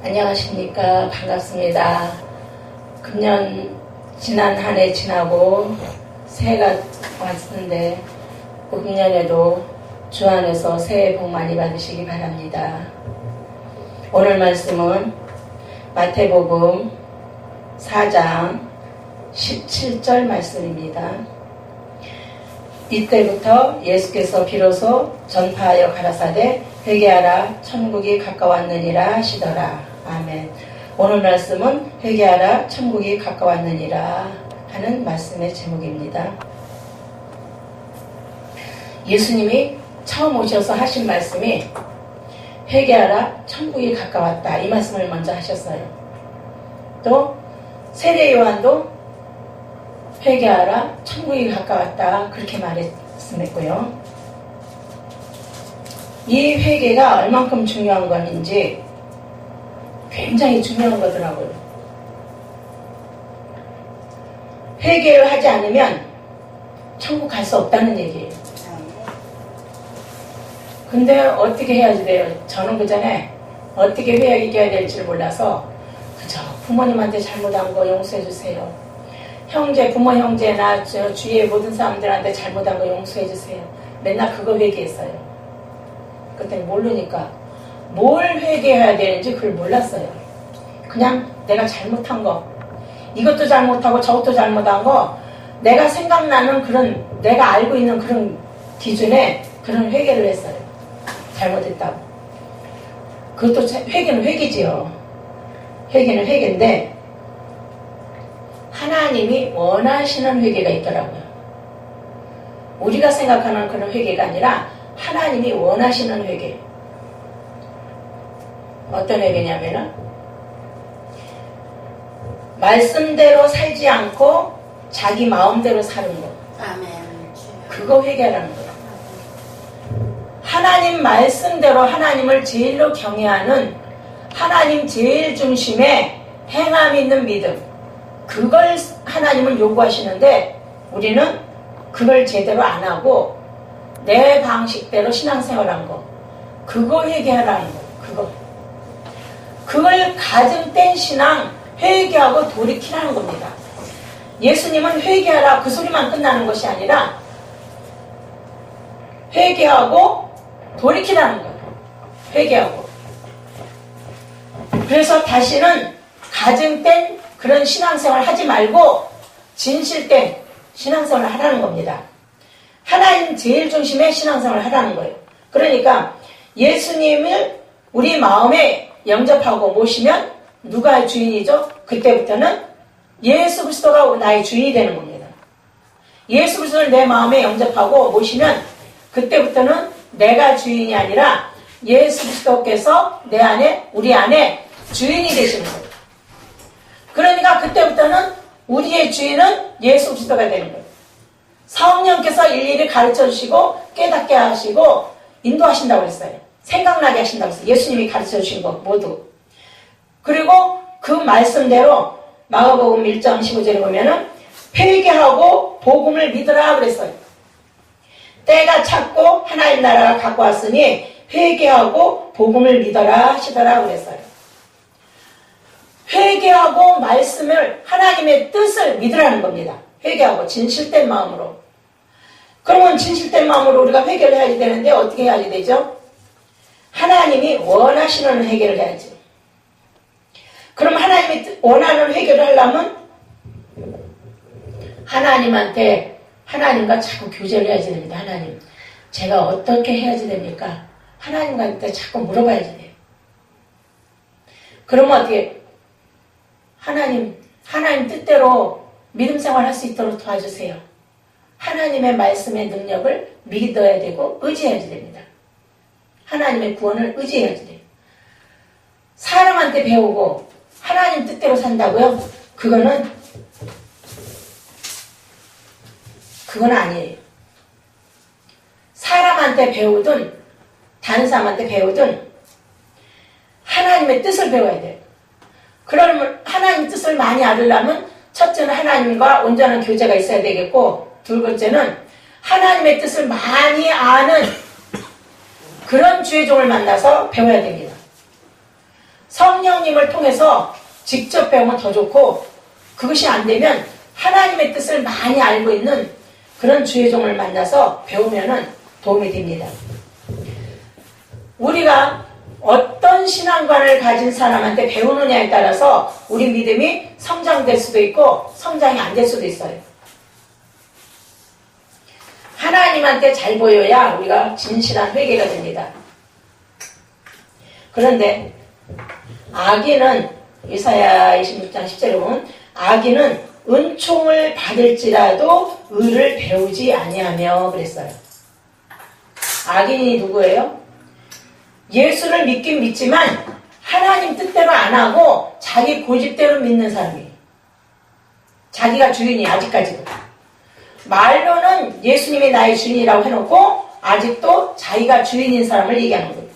안녕하십니까. 반갑습니다. 금년 지난 한 해 지나고 새해가 왔는데 금년에도 주 안에서 새해 복 많이 받으시기 바랍니다. 오늘 말씀은 마태복음 4장 17절 말씀입니다. 이때부터 예수께서 비로소 전파하여 가라사대 회개하라 천국이 가까웠느니라 하시더라. 아멘. 오늘 말씀은 회개하라 천국이 가까웠느니라 하는 말씀의 제목입니다. 예수님이 처음 오셔서 하신 말씀이 회개하라 천국이 가까웠다 이 말씀을 먼저 하셨어요. 또 세례 요한도 회개하라 천국이 가까웠다 그렇게 말했었고요. 이 회개가 얼만큼 중요한 것인지 굉장히 중요한 거더라고요. 회개를 하지 않으면 천국 갈 수 없다는 얘기예요. 근데 어떻게 해야지 돼요? 저는 그 전에 어떻게 회개해야 될지 몰라서 그저 부모님한테 잘못한 거 용서해 주세요. 형제, 부모 형제나 주위의 모든 사람들한테 잘못한 거 용서해 주세요. 맨날 그거 회개했어요. 그때 모르니까 뭘 회개해야 되는지 그걸 몰랐어요. 그냥 내가 잘못한 거, 이것도 잘못하고 저것도 잘못한 거, 내가 생각나는 그런, 내가 알고 있는 그런 기준에 그런 회개를 했어요. 잘못했다고. 그것도 회개는 회개지요. 회개는 회개인데 하나님이 원하시는 회개가 있더라고요. 우리가 생각하는 그런 회개가 아니라 하나님이 원하시는 회개. 어떤 회개냐면은 말씀대로 살지 않고 자기 마음대로 사는 거. 아멘. 그거 회개라는 거예요. 하나님 말씀대로 하나님을 제일로 경외하는 하나님 제일 중심에 행함 있는 믿음. 그걸 하나님은 요구하시는데 우리는 그걸 제대로 안 하고 내 방식대로 신앙생활한 거, 그거 회개하라는 거, 그걸 가진 땐 신앙 회개하고 돌이키라는 겁니다. 예수님은 회개하라 그 소리만 끝나는 것이 아니라 회개하고 돌이키라는 거예요. 회개하고. 그래서 다시는 가진 땐 그런 신앙생활 하지 말고 진실된 신앙생활을 하라는 겁니다. 하나님 제일 중심의 신앙생활을 하라는 거예요. 그러니까 예수님을 우리 마음에 영접하고 모시면 누가 주인이죠? 그때부터는 예수 그리스도가 나의 주인이 되는 겁니다. 예수 그리스도를 내 마음에 영접하고 모시면 그때부터는 내가 주인이 아니라 예수 그리스도께서 내 안에, 우리 안에 주인이 되시는 거예요. 그러니까 그때부터는 우리의 주인은 예수 그리스도가 되는 거예요. 성령께서 일일이 가르쳐 주시고 깨닫게 하시고 인도하신다고 했어요. 생각나게 하신다고 했어요. 예수님이 가르쳐 주신 것 모두. 그리고 그 말씀대로 마가복음 1장 15절에 보면은 회개하고 복음을 믿으라 그랬어요. 때가 찼고 하나님 나라가 갖고 왔으니 회개하고 복음을 믿어라 하시더라 그랬어요. 회개하고 말씀을 하나님의 뜻을 믿으라는 겁니다. 회개하고 진실된 마음으로. 그러면 진실된 마음으로 우리가 회개를 해야 되는데 어떻게 해야 되죠? 하나님이 원하시는 회개를 해야지. 그럼 하나님이 원하는 회개를 하려면 하나님한테 하나님과 자꾸 교제를 해야지 됩니다. 하나님, 제가 어떻게 해야지 됩니까? 하나님한테 자꾸 물어봐야지 돼요. 그러면 어떻게 하나님 뜻대로 믿음 생활 할 수 있도록 도와주세요. 하나님의 말씀의 능력을 믿어야 되고 의지해야지 됩니다. 하나님의 구원을 의지해야지 돼요. 사람한테 배우고 하나님 뜻대로 산다고요? 그건 아니에요. 사람한테 배우든 다른 사람한테 배우든 하나님의 뜻을 배워야 돼요. 그러면 하나님 뜻을 많이 알으려면 첫째는 하나님과 온전한 교제가 있어야 되겠고 두 번째는 하나님의 뜻을 많이 아는 그런 주의 종을 만나서 배워야 됩니다. 성령님을 통해서 직접 배우면 더 좋고, 그것이 안 되면 하나님의 뜻을 많이 알고 있는 그런 주의 종을 만나서 배우면은 도움이 됩니다. 우리가 어떤 신앙관을 가진 사람한테 배우느냐에 따라서 우리 믿음이 성장될 수도 있고 성장이 안 될 수도 있어요. 하나님한테 잘 보여야 우리가 진실한 회개가 됩니다. 그런데 악인은, 이사야 26장 10절에 보면 악인은 은총을 받을지라도 의를 배우지 아니하며 그랬어요. 악인이 누구예요? 예수를 믿긴 믿지만 하나님 뜻대로 안 하고 자기 고집대로 믿는 사람이에요. 자기가 주인이 아직까지도. 말로는 예수님이 나의 주인이라고 해놓고 아직도 자기가 주인인 사람을 얘기하는 거예요.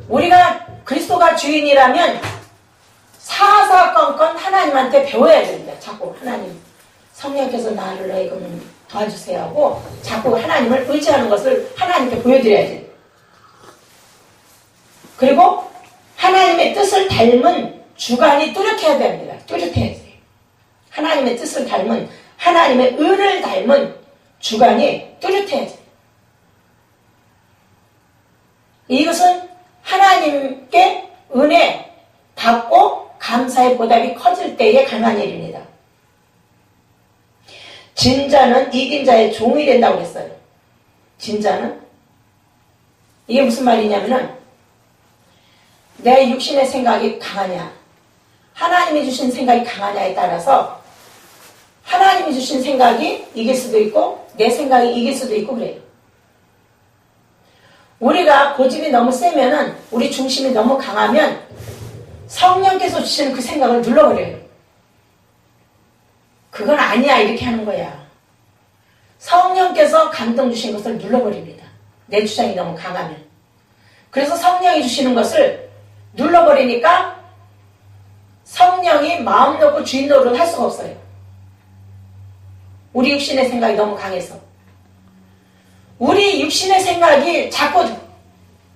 우리가 그리스도가 주인이라면 사사건건 하나님한테 배워야 됩니다. 자꾸 하나님, 성령께서 나를 이거는 도와주세요 하고 자꾸 하나님을 의지하는 것을 하나님께 보여드려야지. 그리고 하나님의 뜻을 닮은 주관이 뚜렷해야 됩니다. 뚜렷해야지. 하나님의 뜻을 닮은, 하나님의 의를 닮은 주관이 뚜렷해야지. 이것은 하나님께 은혜 받고 감사의 보답이 커질 때에 가능한 일입니다. 진자는 이긴 자의 종이 된다고 했어요. 진자는? 이게 무슨 말이냐면은 내 육신의 생각이 강하냐, 하나님이 주신 생각이 강하냐에 따라서 하나님이 주신 생각이 이길 수도 있고 내 생각이 이길 수도 있고 그래요. 우리가 고집이 너무 세면은, 우리 중심이 너무 강하면 성령께서 주시는 그 생각을 눌러버려요. 그건 아니야 이렇게 하는 거야. 성령께서 감동 주신 것을 눌러버립니다. 내 주장이 너무 강하면. 그래서 성령이 주시는 것을 눌러버리니까 성령이 마음 놓고 주인 노릇을 할 수가 없어요. 우리 육신의 생각이 너무 강해서. 우리 육신의 생각이 자꾸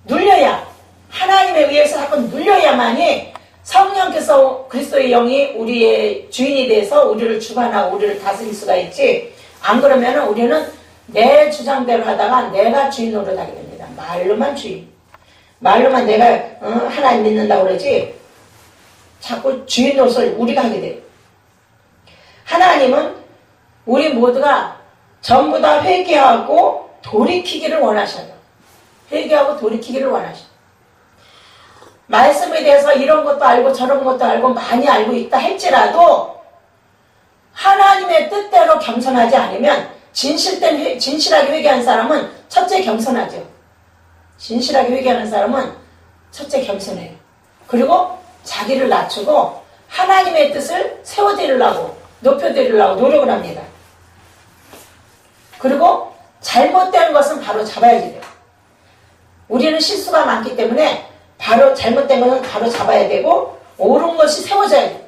눌려야, 하나님에 의해서 자꾸 눌려야만이 성령께서, 그리스도의 영이 우리의 주인이 돼서 우리를 주관하고 우리를 다스릴 수가 있지, 안 그러면 우리는 내 주장대로 하다가 내가 주인 노릇하게 됩니다. 말로만 주인. 말로만 내가 하나님 믿는다고 그러지 자꾸 주인 노릇을 우리가 하게 돼요. 하나님은 우리 모두가 전부 다 회개하고 돌이키기를 원하셔요. 회개하고 돌이키기를 원하셔요. 말씀에 대해서 이런 것도 알고 저런 것도 알고 많이 알고 있다 할지라도 하나님의 뜻대로 겸손하지 않으면, 진실하게 회개하는 사람은 첫째 겸손하죠. 진실하게 회개하는 사람은 첫째 겸손해요. 그리고 자기를 낮추고 하나님의 뜻을 세워드리려고, 높여드리려고 노력을 합니다. 그리고 잘못된 것은 바로 잡아야지 돼요. 우리는 실수가 많기 때문에 바로 잘못된 것은 바로 잡아야 되고 옳은 것이 세워져야 돼요.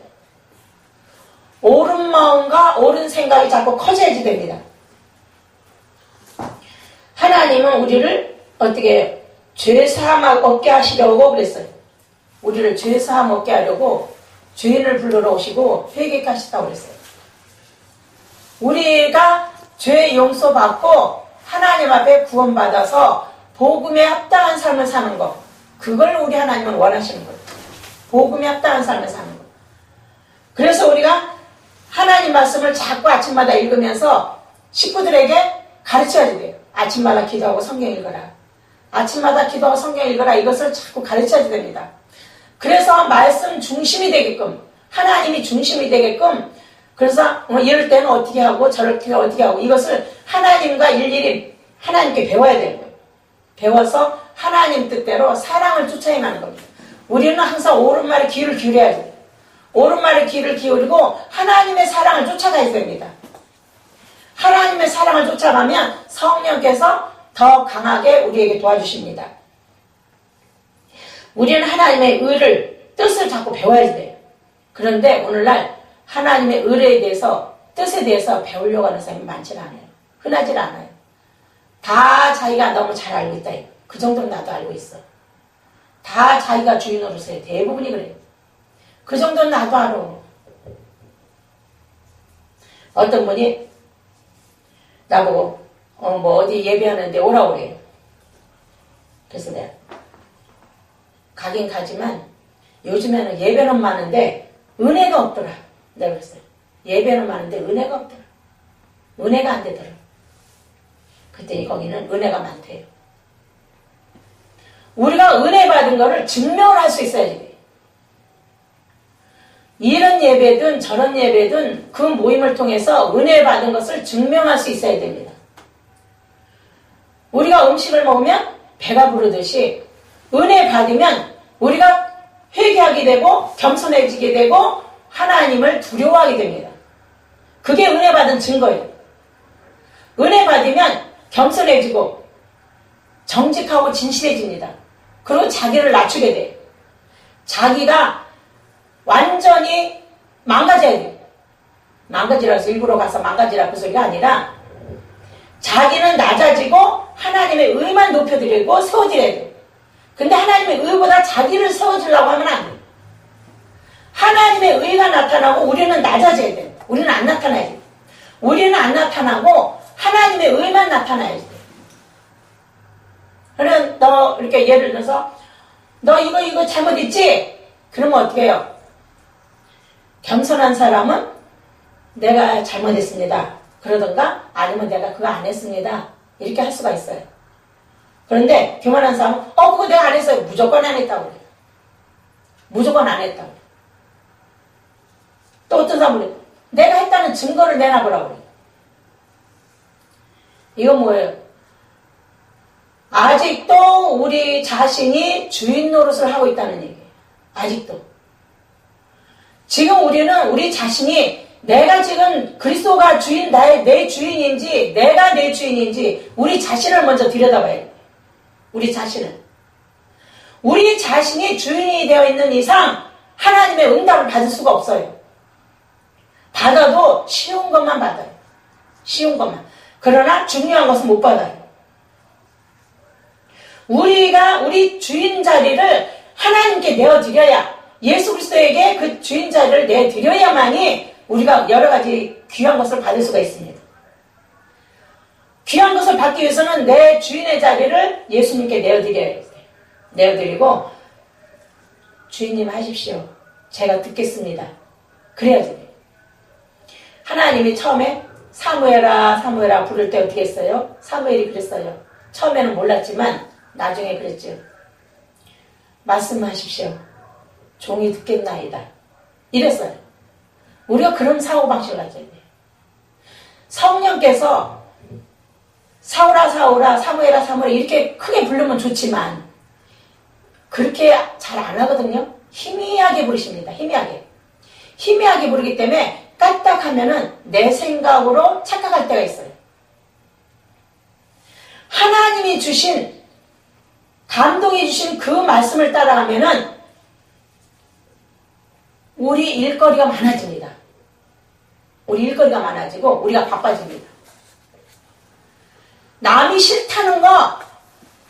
옳은 마음과 옳은 생각이 자꾸 커져야지 됩니다. 하나님은 우리를 어떻게 죄사함 얻게 하시려고 그랬어요. 우리를 죄사함 얻게 하려고 죄인을 불러러 오시고 회개케 하시다고 그랬어요. 우리가 죄 용서받고 하나님 앞에 구원받아서 복음에 합당한 삶을 사는 것, 그걸 우리 하나님은 원하시는 거예요. 복음에 합당한 삶을 사는 것. 그래서 우리가 하나님 말씀을 자꾸 아침마다 읽으면서 식구들에게 가르쳐야지 돼요. 아침마다 기도하고 성경 읽어라. 아침마다 기도하고 성경 읽어라. 이것을 자꾸 가르쳐야지 됩니다. 그래서 말씀 중심이 되게끔, 하나님이 중심이 되게끔, 그래서 이럴 때는 어떻게 하고 저럴 때는 어떻게 하고, 이것을 하나님과 일일이 하나님께 배워야 되는 거예요. 배워서 하나님 뜻대로 사랑을 쫓아행하는 겁니다. 우리는 항상 옳은 말에 귀를 기울여야 돼요. 옳은 말에 귀를 기울이고 하나님의 사랑을 쫓아가야 됩니다. 하나님의 사랑을 쫓아가면 성령께서 더 강하게 우리에게 도와주십니다. 우리는 하나님의 의를, 뜻을 자꾸 배워야 돼요. 그런데 오늘날 하나님의 의에 대해서, 뜻에 대해서 배우려고 하는 사람이 많지 않아요. 흔하지 않아요. 다 자기가 너무 잘 알고 있다. 그 정도는 나도 알고 있어. 다 자기가 주인 노릇을 해. 대부분이 그래요. 그 정도는 나도 알아. 어떤 분이 나보고 뭐 어디 예배하는데 오라고 그래요. 그래서 내가 가긴 가지만 요즘에는 예배는 많은데 은혜가 없더라. 내가 그랬어요. 예배는 많은데 은혜가 없더라. 은혜가 안 되더라. 그랬더니 거기는 은혜가 많대요. 우리가 은혜 받은 거를 증명을 할 수 있어야지. 이런 예배든 저런 예배든 그 모임을 통해서 은혜 받은 것을 증명할 수 있어야 됩니다. 우리가 음식을 먹으면 배가 부르듯이 은혜 받으면 우리가 회개하게 되고 겸손해지게 되고 하나님을 두려워하게 됩니다. 그게 은혜 받은 증거예요. 은혜 받으면 겸손해지고 정직하고 진실해집니다. 그리고 자기를 낮추게 돼요. 자기가 완전히 망가져야 돼요. 망가지라고 해서 일부러 가서 망가지라 그 소리가 아니라 자기는 낮아지고 하나님의 의만 높여드리고 세워드려야 돼요. 근데 하나님의 의보다 자기를 세워주려고 하면 안 돼요. 하나님의 의가 나타나고 우리는 낮아져야 돼요. 우리는 안 나타나야 돼요. 우리는 안 나타나고 하나님의 의만 나타나야 돼요. 그러면 너 이렇게 예를 들어서 너 이거 잘못했지? 그러면 어떻게 해요? 겸손한 사람은 내가 잘못했습니다. 그러던가 아니면 내가 그거 안 했습니다. 이렇게 할 수가 있어요. 그런데 교만한 사람은 그거 내가 안 했어요. 무조건 안 했다고 그래요. 무조건 안 했다고. 또 어떤 사람은 내가 했다는 증거를 내놔보라고 그래요. 이건 뭐예요? 아직도 우리 자신이 주인 노릇을 하고 있다는 얘기예요. 아직도. 지금 우리는 우리 자신이 내가 지금 그리스도가 주인, 내 주인인지 내가 내 주인인지 우리 자신을 먼저 들여다봐야 돼요. 우리 자신을. 우리 자신이 주인이 되어 있는 이상 하나님의 응답을 받을 수가 없어요. 받아도 쉬운 것만 받아요. 쉬운 것만. 그러나 중요한 것은 못 받아요. 우리가 우리 주인 자리를 하나님께 내어드려야, 예수 그리스도에게 그 주인 자리를 내드려야만이 우리가 여러 가지 귀한 것을 받을 수가 있습니다. 귀한 것을 받기 위해서는 내 주인의 자리를 예수님께 내어드려야 돼요. 내어드리고 주인님 하십시오. 제가 듣겠습니다. 그래야지. 하나님이 처음에 사무엘아 사무엘아 부를 때 어떻게 했어요? 사무엘이 그랬어요. 처음에는 몰랐지만 나중에 그랬죠. 말씀하십시오. 종이 듣겠나이다. 이랬어요. 우리가 그런 사고방식을 가져야 돼요. 성령께서 사울아 사울아 사무엘아 사무엘아 이렇게 크게 부르면 좋지만 그렇게 잘 안 하거든요. 희미하게 부르십니다. 희미하게. 희미하게 부르기 때문에 까딱하면은 내 생각으로 착각할 때가 있어요. 하나님이 주신 감동해 주신 그 말씀을 따라가면은 우리 일거리가 많아집니다. 우리 일거리가 많아지고 우리가 바빠집니다. 남이 싫다는 거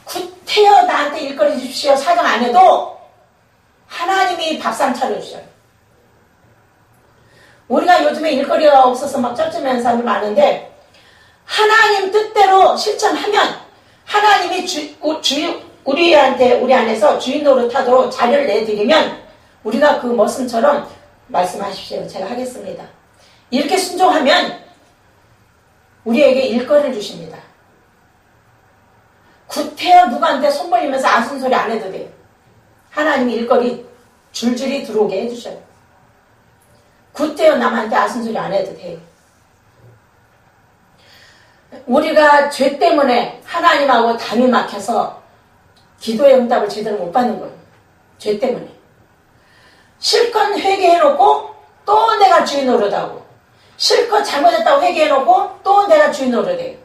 구태여 나한테 일거리 주십시오. 사정 안 해도 하나님이 밥상 차려주셔요. 우리가 요즘에 일거리가 없어서 막 쩔쩔매는 사람이 많은데 하나님 뜻대로 실천하면 하나님이 우리 안에서 주인 노릇하도록 자리를 내드리면 우리가 그 말씀처럼 말씀하십시오. 제가 하겠습니다. 이렇게 순종하면 우리에게 일거리를 주십니다. 구태여 누구한테 손 벌리면서 아픈 소리 안 해도 돼요. 하나님이 일거리 줄줄이 들어오게 해주셔요. 구태여 남한테 아픈 소리 안 해도 돼요. 우리가 죄 때문에 하나님하고 담이 막혀서 기도의 응답을 제대로 못 받는 거예요. 죄 때문에. 실컷 회개해놓고 또 내가 주인 노릇하고 실컷 잘못했다고 회개해놓고 또 내가 주인 노릇해요.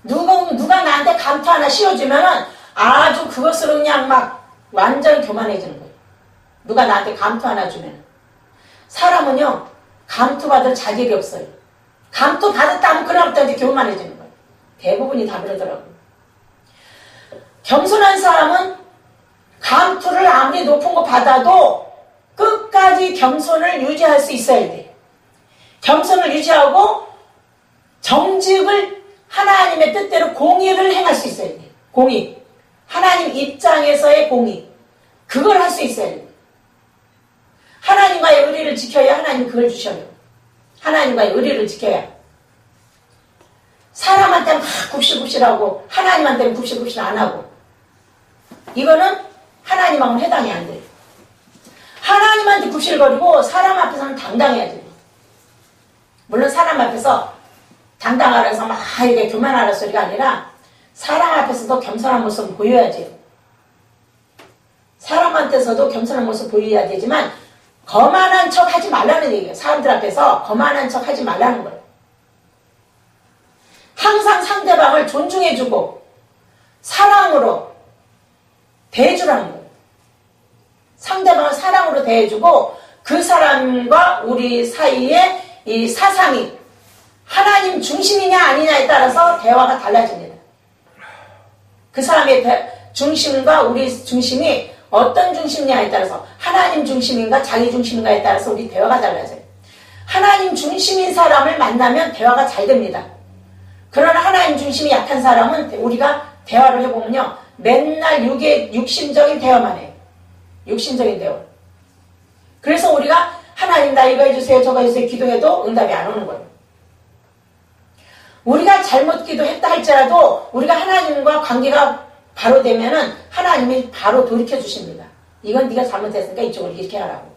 누가 나한테 감투 하나 씌워주면은 아주 그것으로 그냥 막 완전 교만해지는 거예요. 누가 나한테 감투 하나 주면. 사람은요, 감투 받을 자격이 없어요. 감투 받았다 하면 그날부터 이제 교만해지는 거예요. 대부분이 다 그러더라고요. 겸손한 사람은 감투를 아무리 높은 거 받아도 끝까지 겸손을 유지할 수 있어야 돼. 겸손을 유지하고 정직을 하나님의 뜻대로 공의를 행할 수 있어야 돼. 공의. 하나님 입장에서의 공의. 그걸 할 수 있어야 돼. 하나님과의 의리를 지켜야 하나님 그걸 주셔요. 하나님과의 의리를 지켜야. 사람한테는 막 굽실굽실하고 하나님한테는 굽실굽실 안 하고. 이거는 하나님하고는 해당이 안 돼요. 하나님한테 굽실거리고 사람 앞에서는 당당해야지. 물론 사람 앞에서 당당하라 해서 막 이렇게 교만하라 소리가 아니라 사람 앞에서도 겸손한 모습을 보여야지. 사람한테서도 겸손한 모습을 보여야 되지만 거만한 척 하지 말라는 얘기예요. 사람들 앞에서 거만한 척 하지 말라는 거예요. 항상 상대방을 존중해주고 사랑으로 대해주라는 거예요. 상대방을 사랑으로 대해주고 그 사람과 우리 사이에 이 사상이 하나님 중심이냐 아니냐에 따라서 대화가 달라집니다. 그 사람의 중심과 우리 중심이 어떤 중심이냐에 따라서 하나님 중심인가 자기 중심인가에 따라서 우리 대화가 달라져요. 하나님 중심인 사람을 만나면 대화가 잘 됩니다. 그러나 하나님 중심이 약한 사람은 우리가 대화를 해보면요. 맨날 육신적인 대화만 해요. 육신적인 대화. 그래서 우리가 하나님 나 이거 해주세요 저거 해주세요 기도해도 응답이 안 오는 거예요. 우리가 잘못 기도했다 할지라도 우리가 하나님과 관계가 바로 되면은 하나님이 바로 돌이켜 주십니다. 이건 네가 잘못했으니까 이쪽으로 이렇게 하라고.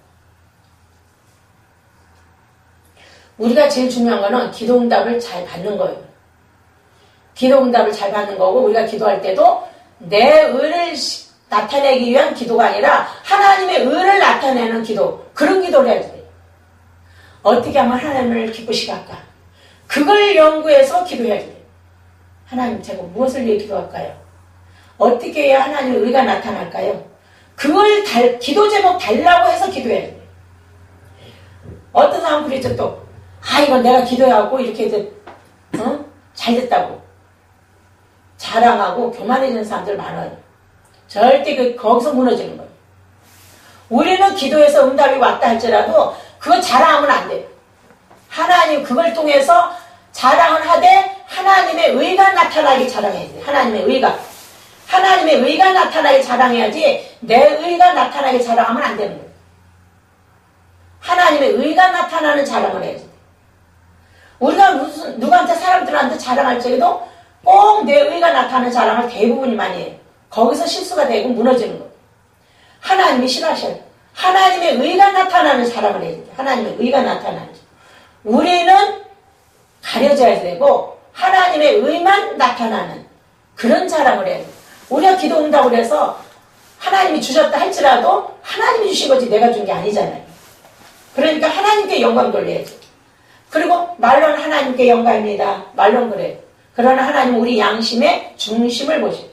우리가 제일 중요한 거는 기도 응답을 잘 받는 거예요. 기도 응답을 잘 받는 거고 우리가 기도할 때도 내 의를 나타내기 위한 기도가 아니라 하나님의 의를 나타내는 기도. 그런 기도를 해야 돼요. 어떻게 하면 하나님을 기쁘시게 할까? 그걸 연구해서 기도해야 돼요. 하나님 제가 무엇을 위해 기도할까요? 어떻게 해야 하나님의 의가 나타날까요? 그걸 기도 제목 달라고 해서 기도해야 돼요. 어떤 사람은 그랬죠 또. 이건 내가 기도해갖고 이렇게 잘 됐다고. 자랑하고 교만해지는 사람들 많아요. 절대 거기서 무너지는 거예요. 우리는 기도해서 응답이 왔다 할지라도 그거 자랑하면 안 돼요. 하나님 그걸 통해서 자랑을 하되 하나님의 의가 나타나게 자랑해야 돼요. 하나님의 의가. 하나님의 의가 나타나게 자랑해야지 내 의가 나타나게 자랑하면 안 되는 거예요. 하나님의 의가 나타나는 자랑을 해야지. 우리가 누구한테 사람들한테 자랑할 적에도 꼭 내 의가 나타나는 자랑을 대부분이 많이 해요. 거기서 실수가 되고 무너지는 거예요. 하나님이 싫어하셔요. 하나님의 의가 나타나는 자랑을 해야 돼요. 하나님의 의가 나타나는. 우리는 가려져야 되고 하나님의 의만 나타나는 그런 자랑을 해야 돼요. 우리가 기도 응답을 해서 하나님이 주셨다 할지라도 하나님이 주신 거지 내가 준 게 아니잖아요. 그러니까 하나님께 영광 돌려야죠. 그리고 말로는 하나님께 영광입니다. 말로는 그래요. 그러나 하나님은 우리 양심의 중심을 보셔요.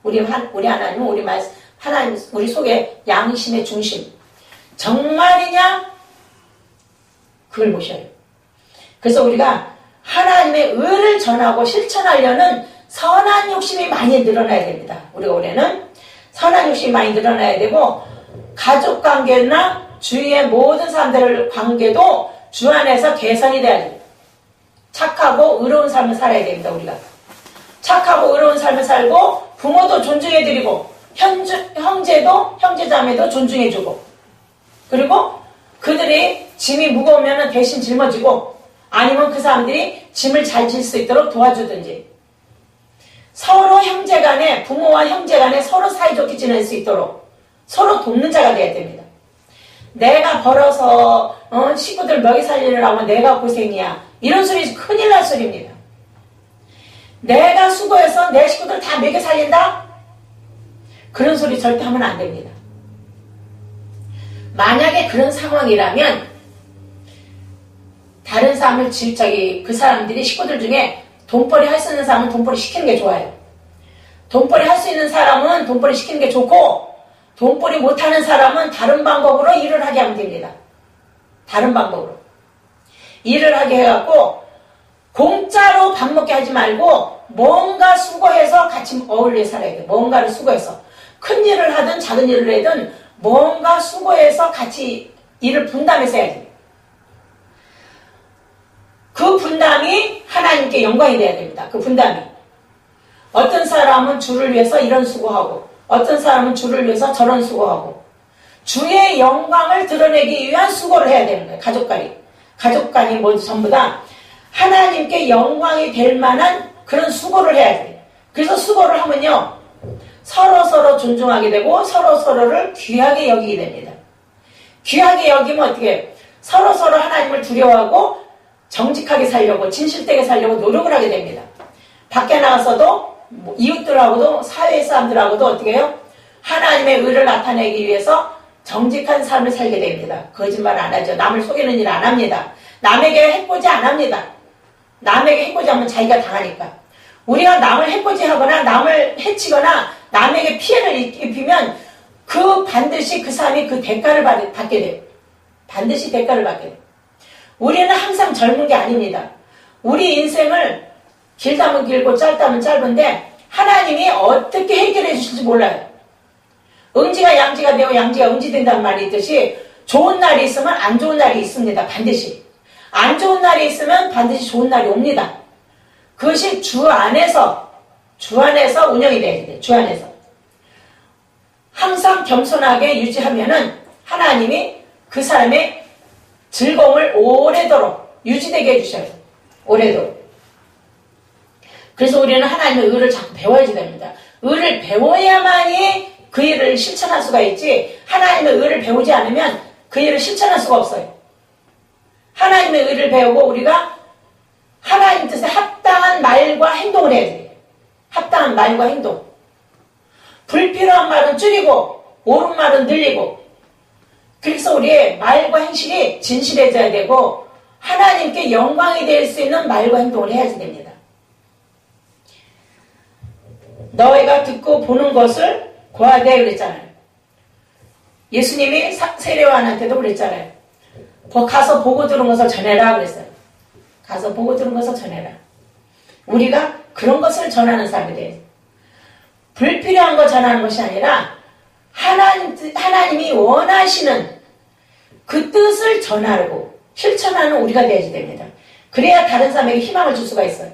우리 하나님은 하나님 우리 속에 양심의 중심. 정말이냐? 그걸 보셔요. 그래서 우리가 하나님의 의를 전하고 실천하려는 선한 욕심이 많이 늘어나야 됩니다. 우리가 올해는 선한 욕심이 많이 늘어나야 되고 가족 관계나 주위의 모든 사람들 관계도 주 안에서 개선이 돼야 됩니다. 착하고 의로운 삶을 살아야 됩니다. 우리가 착하고 의로운 삶을 살고 부모도 존중해드리고 형제자매도 존중해주고 그리고 그들이 짐이 무거우면 대신 짊어지고 아니면 그 사람들이 짐을 잘 질 수 있도록 도와주든지 서로 형제간에 부모와 형제간에 서로 사이좋게 지낼 수 있도록 서로 돕는 자가 돼야 됩니다. 내가 벌어서 식구들 먹이 살리느라고 내가 고생이야 이런 소리 큰일 날 소리입니다. 내가 수고해서 내 식구들 다 먹여 살린다? 그런 소리 절대 하면 안 됩니다. 만약에 그런 상황이라면 다른 사람을 그 사람들이 식구들 중에 돈벌이 할 수 있는 사람은 돈벌이 시키는 게 좋아요. 돈벌이 할 수 있는 사람은 돈벌이 시키는 게 좋고 돈벌이 못하는 사람은 다른 방법으로 일을 하게 하면 됩니다. 다른 방법으로. 일을 하게 해갖고 공짜로 밥 먹게 하지 말고 뭔가 수고해서 같이 어울려 살아야 돼요. 뭔가를 수고해서. 큰 일을 하든 작은 일을 하든 뭔가 수고해서 같이 일을 분담해서 해야지. 그 분담이 하나님께 영광이 돼야 됩니다. 그 분담이. 어떤 사람은 주를 위해서 이런 수고하고 어떤 사람은 주를 위해서 저런 수고하고 주의 영광을 드러내기 위한 수고를 해야 되는 거예요. 가족간이 모두 전부 다 하나님께 영광이 될 만한 그런 수고를 해야 돼요. 그래서 수고를 하면요, 서로 존중하게 되고 서로를 귀하게 여기게 됩니다. 귀하게 여기면 어떻게 해요? 서로 하나님을 두려워하고 정직하게 살려고, 진실되게 살려고 노력을 하게 됩니다. 밖에 나가서도 이웃들하고도 사회 사람들하고도 어떻게 해요? 하나님의 의를 나타내기 위해서 정직한 삶을 살게 됩니다. 거짓말 안 하죠. 남을 속이는 일 안 합니다. 남에게 해코지 안 합니다. 남에게 해코지하면 자기가 당하니까. 우리가 남을 해코지하거나 남을 해치거나 남에게 피해를 입히면 반드시 그 사람이 그 대가를 받게 돼요. 반드시 대가를 받게 돼요. 우리는 항상 젊은 게 아닙니다. 우리 인생을 길다면 길고 짧다면 짧은데 하나님이 어떻게 해결해 주실지 몰라요. 응지가 양지가 되고 양지가 응지 된다는 말이 있듯이 좋은 날이 있으면 안 좋은 날이 있습니다. 반드시. 안 좋은 날이 있으면 반드시 좋은 날이 옵니다. 그것이 주 안에서 운영이 돼야 돼요. 주 안에서. 항상 겸손하게 유지하면은 하나님이 그 사람의 즐거움을 오래도록 유지되게 해주셔요. 오래도록. 그래서 우리는 하나님의 의를 자꾸 배워야 됩니다. 의를 배워야만이 그 일을 실천할 수가 있지, 하나님의 의를 배우지 않으면 그 일을 실천할 수가 없어요. 하나님의 의를 배우고 우리가 하나님 뜻에 합당한 말과 행동을 해야 돼요. 합당한 말과 행동. 불필요한 말은 줄이고 옳은 말은 늘리고, 그래서 우리의 말과 행실이 진실해져야 되고 하나님께 영광이 될 수 있는 말과 행동을 해야지 됩니다. 너희가 듣고 보는 것을 고하되 그랬잖아요. 예수님이 세례요한한테도 그랬잖아요. 가서 보고 들은 것을 전해라 그랬어요. 가서 보고 들은 것을 전해라. 우리가 그런 것을 전하는 사람이 돼요. 불필요한 거 전하는 것이 아니라 하나님이 원하시는 그 뜻을 전하고 실천하는 우리가 되어야 됩니다. 그래야 다른 사람에게 희망을 줄 수가 있어요.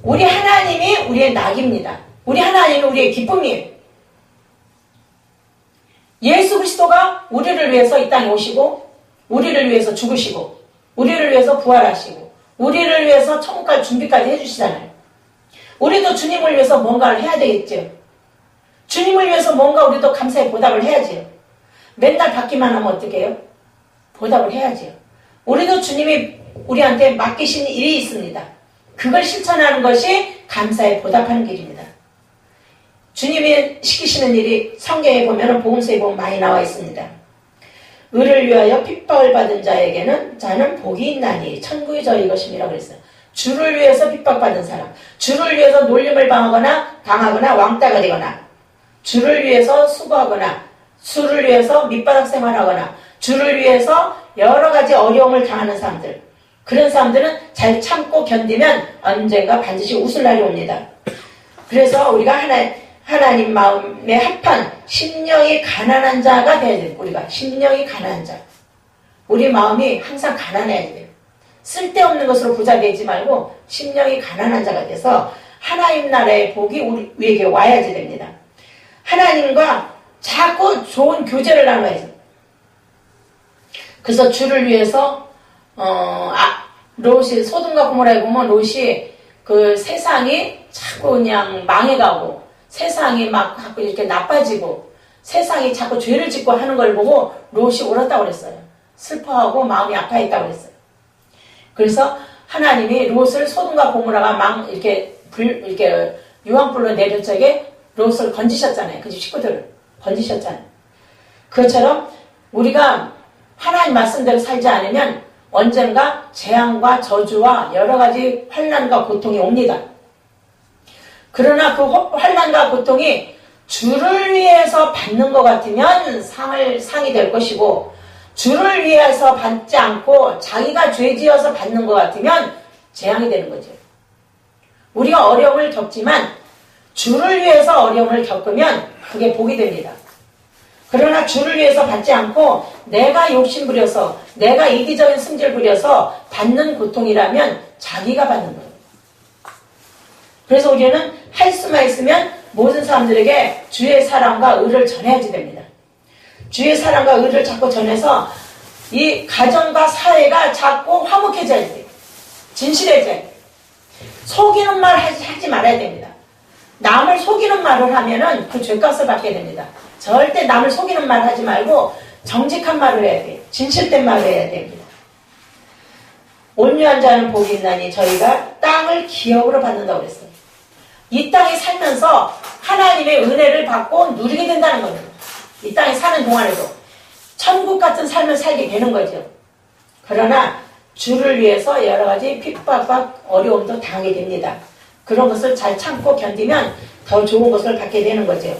우리 하나님이 우리의 낙입니다. 우리 하나님이 우리의 기쁨이에요. 예수 그리스도가 우리를 위해서 이 땅에 오시고 우리를 위해서 죽으시고 우리를 위해서 부활하시고 우리를 위해서 천국 갈 준비까지 해주시잖아요. 우리도 주님을 위해서 뭔가를 해야 되겠죠. 주님을 위해서 뭔가 우리도 감사의 보답을 해야지요. 맨날 받기만 하면 어떻게 해요? 보답을 해야지요. 우리도 주님이 우리한테 맡기신 일이 있습니다. 그걸 실천하는 것이 감사에 보답하는 길입니다. 주님이 시키시는 일이 성경에 보면 복음서에 보면 많이 나와 있습니다. 의를 위하여 핍박을 받은 자는 복이 있나니 천국이 저희 것임이라고 그랬어요. 주를 위해서 핍박받은 사람, 주를 위해서 놀림을 당하거나 왕따가 되거나, 주를 위해서 수고하거나, 주를 위해서 밑바닥 생활하거나, 주를 위해서 여러 가지 어려움을 당하는 사람들, 그런 사람들은 잘 참고 견디면 언젠가 반드시 웃을 날이 옵니다. 그래서 우리가 하나님 마음에 합한 심령이 가난한 자가 되어야 돼요. 우리가 심령이 가난한 자. 우리 마음이 항상 가난해야 돼요. 쓸데없는 것으로 부자 되지 말고 심령이 가난한 자가 돼서 하나님 나라의 복이 우리에게 와야지 됩니다. 하나님과 자꾸 좋은 교제를 나눠야죠. 그래서 주를 위해서 롯이 소돔과 고모라에 보면 롯이 그 세상이 자꾸 그냥 망해가고 세상이 막 자꾸 이렇게 나빠지고 세상이 자꾸 죄를 짓고 하는 걸 보고 롯이 울었다고 그랬어요. 슬퍼하고 마음이 아파했다고 그랬어요. 그래서 하나님이 롯을 소돔과 고모라가 이렇게 유황불로 내릴 적에 롯을 건지셨잖아요. 그 집 식구들을 건지셨잖아요. 그것처럼 우리가 하나님 말씀대로 살지 않으면 언젠가 재앙과 저주와 여러 가지 환난과 고통이 옵니다. 그러나 그 환난과 고통이 주를 위해서 받는 것 같으면 상이 될 것이고, 주를 위해서 받지 않고 자기가 죄지어서 받는 것 같으면 재앙이 되는 거죠. 우리가 어려움을 겪지만 주를 위해서 어려움을 겪으면 그게 복이 됩니다. 그러나 주를 위해서 받지 않고 내가 욕심부려서 내가 이기적인 승질 부려서 받는 고통이라면 자기가 받는 거예요. 그래서 우리는 할 수만 있으면 모든 사람들에게 주의 사랑과 의를 전해야지 됩니다. 주의 사랑과 의를 자꾸 전해서 이 가정과 사회가 자꾸 화목해져야 돼요. 진실해져야 돼요. 속이는 말 하지 말아야 됩니다. 남을 속이는 말을 하면은 그 죄값을 받게 됩니다. 절대 남을 속이는 말 하지 말고 정직한 말을 해야 돼요. 진실된 말을 해야 됩니다. 온유한 자는 복이 있나니 저희가 땅을 기업으로 받는다고 그랬어요. 이 땅에 살면서 하나님의 은혜를 받고 누리게 된다는 겁니다. 이 땅에 사는 동안에도 천국 같은 삶을 살게 되는 거죠. 그러나 주를 위해서 여러 가지 핍박과 어려움도 당하게 됩니다. 그런 것을 잘 참고 견디면 더 좋은 것을 받게 되는 거죠.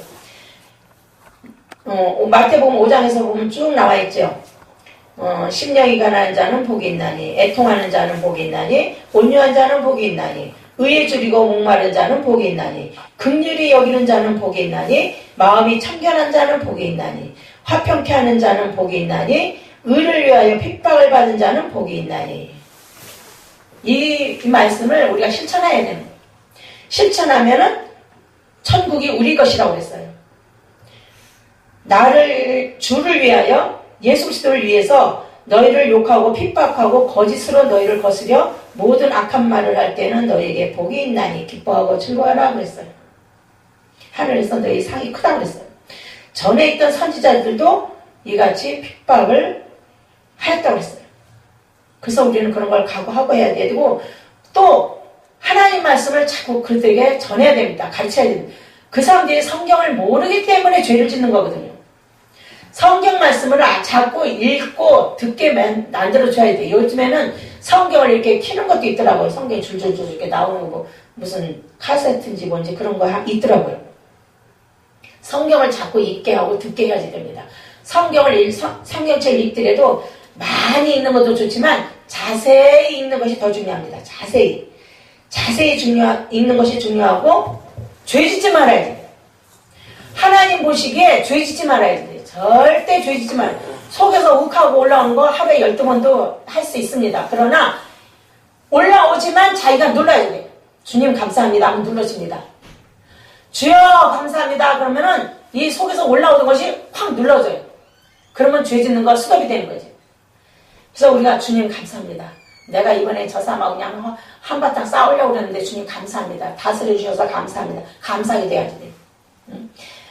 마태복음 5장에서 보면 쭉 나와 있죠. 심령이 가난한 자는 복이 있나니, 애통하는 자는 복이 있나니, 온유한 자는 복이 있나니, 의에 줄이고 목마른 자는 복이 있나니, 긍휼히 여기는 자는 복이 있나니, 마음이 청결한 자는 복이 있나니, 화평케 하는 자는 복이 있나니, 의를 위하여 핍박을 받은 자는 복이 있나니. 이 말씀을 우리가 실천해야 되는 거예요. 실천하면은 천국이 우리 것이라고 했어요. 주를 위하여, 예수 그리스도를 위해서 너희를 욕하고 핍박하고 거짓으로 너희를 거스려 모든 악한 말을 할 때는 너희에게 복이 있나니 기뻐하고 즐거워하라 그랬어요. 하늘에서 너희 상이 크다고 그랬어요. 전에 있던 선지자들도 이같이 핍박을 하였다고 그랬어요. 그래서 우리는 그런 걸 각오하고 해야 되고, 또 하나님 말씀을 자꾸 그들에게 전해야 됩니다. 가르쳐야 됩니다. 그 사람들이 성경을 모르기 때문에 죄를 짓는 거거든요. 성경 말씀을 자꾸 읽고 듣게 만들어줘야 돼요. 요즘에는 성경을 이렇게 키는 것도 있더라고요. 성경이 줄줄줄 이렇게 나오는 거, 무슨 카세트인지 뭔지 그런 거 있더라고요. 성경을 자꾸 읽게 하고 듣게 해야지 됩니다. 성경책 읽더라도 많이 읽는 것도 좋지만 자세히 읽는 것이 더 중요합니다. 자세히 읽는 것이 중요하고, 죄 짓지 말아야 돼요. 하나님 보시기에 죄 짓지 말아야 돼요. 절대 죄 짓지 말아요. 속에서 욱하고 올라오는 거 하루에 12번도 할 수 있습니다. 그러나 올라오지만 자기가 눌러야 돼요. 주님 감사합니다 하면 눌러집니다. 주여 감사합니다 그러면은 이 속에서 올라오는 것이 확 눌러져요. 그러면 죄 짓는 거 스톱이 되는 거죠. 그래서 우리가 주님 감사합니다. 내가 이번에 저 사람하고 그냥 한바탕 싸우려고 그랬는데 주님 감사합니다. 다스려 주셔서 감사합니다. 감사하게 돼야지 돼요.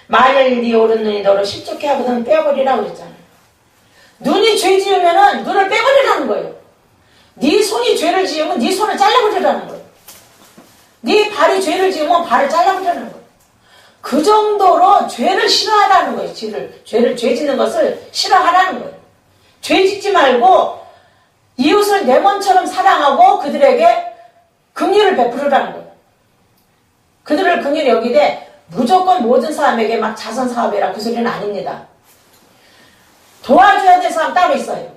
만일 네 오른 눈이 너를 실족해 하거든 빼버리라고 그랬잖아요. 눈이 죄 지으면은 눈을 빼버리라는 거예요. 네 손이 죄를 지으면 네 손을 잘라버리라는 거예요. 네 발이 죄를 지으면 발을 잘라버리라는 거예요. 그 정도로 죄를 싫어하라는 거예요. 죄 짓는 것을 싫어하라는 거예요. 죄 짓지 말고 이웃을 내 몸처럼 사랑하고 그들에게 긍휼을 베풀으라는 거예요. 그들을 긍휼히 여기되 무조건 모든 사람에게 막 자선사업이라 그 소리는 아닙니다. 도와줘야 될 사람 따로 있어요.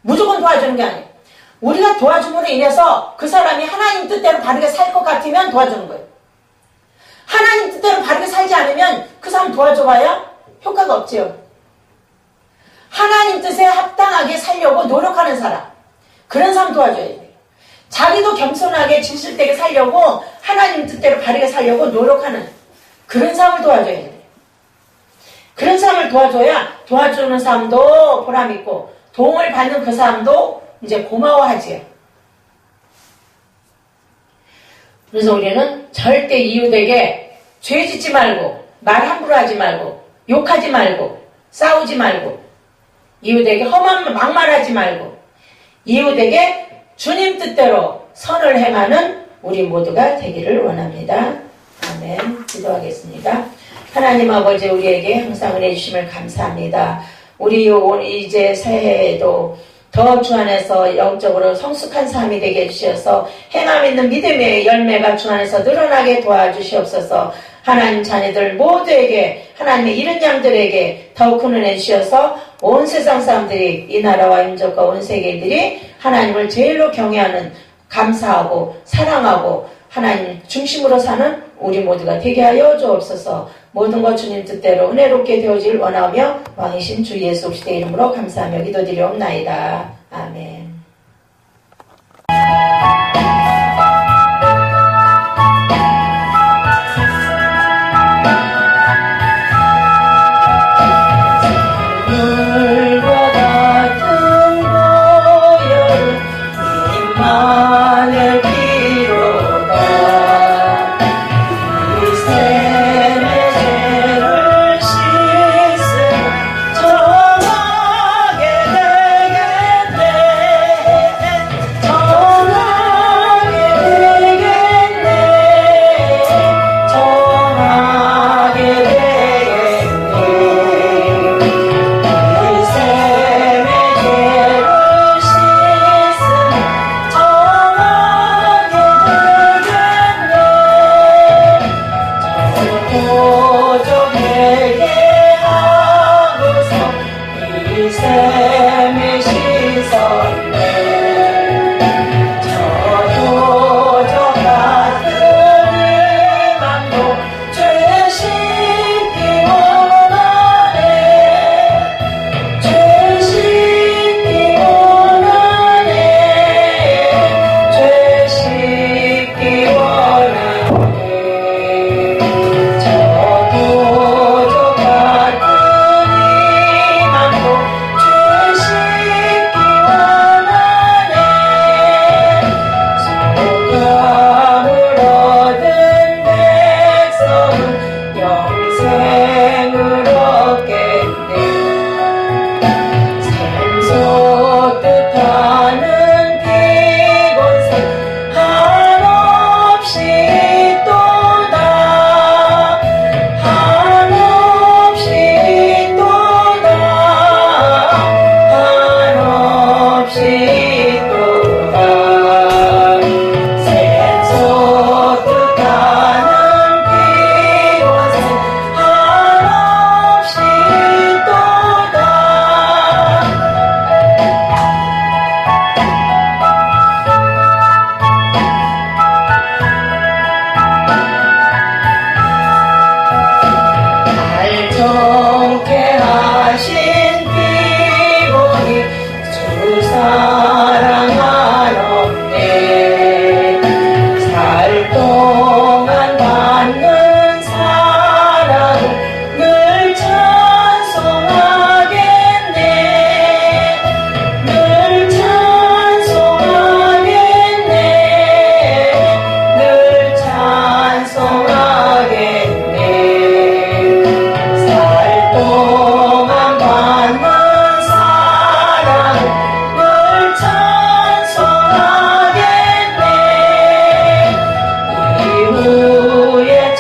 무조건 도와주는 게 아니에요. 우리가 도와줌으로 인해서 그 사람이 하나님 뜻대로 바르게 살 것 같으면 도와주는 거예요. 하나님 뜻대로 바르게 살지 않으면 그 사람 도와줘봐야 효과가 없지요. 하나님 뜻에 합당하게 살려고 노력하는 사람, 그런 사람 도와줘야 돼요. 자기도 겸손하게 진실되게 살려고 하나님 뜻대로 바르게 살려고 노력하는 그런 사람을 도와줘야 돼요. 그런 사람을 도와줘야 도와주는 사람도 보람있고 도움을 받는 그 사람도 이제 고마워하지요. 그래서 우리는 절대 이웃에게 죄 짓지 말고 말 함부로 하지 말고 욕하지 말고 싸우지 말고 이웃에게 험한 막말하지 말고 이웃에게 주님 뜻대로 선을 행하는 우리 모두가 되기를 원합니다. 아멘. 기도하겠습니다. 하나님 아버지, 우리에게 항상 은혜 주심을 감사합니다. 우리 이제 새해에도 더 주 안에서 영적으로 성숙한 삶이 되게 해주셔서 행함 있는 믿음의 열매가 주 안에서 늘어나게 도와주시옵소서. 하나님 자녀들 모두에게, 하나님의 이른 양들에게 더욱 큰 은혜 주셔서 온 세상 사람들이, 이 나라와 민족과 온 세계인들이 하나님을 제일로 경외하는, 감사하고 사랑하고 하나님 중심으로 사는 우리 모두가 되게 하여 주옵소서. 모든 것 주님 뜻대로 은혜롭게 되어질 원하며 왕이신 주 예수 그리스도의 이름으로 감사하며 기도드리옵나이다. 아멘.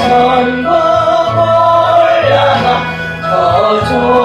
전국 올라가 더 좋은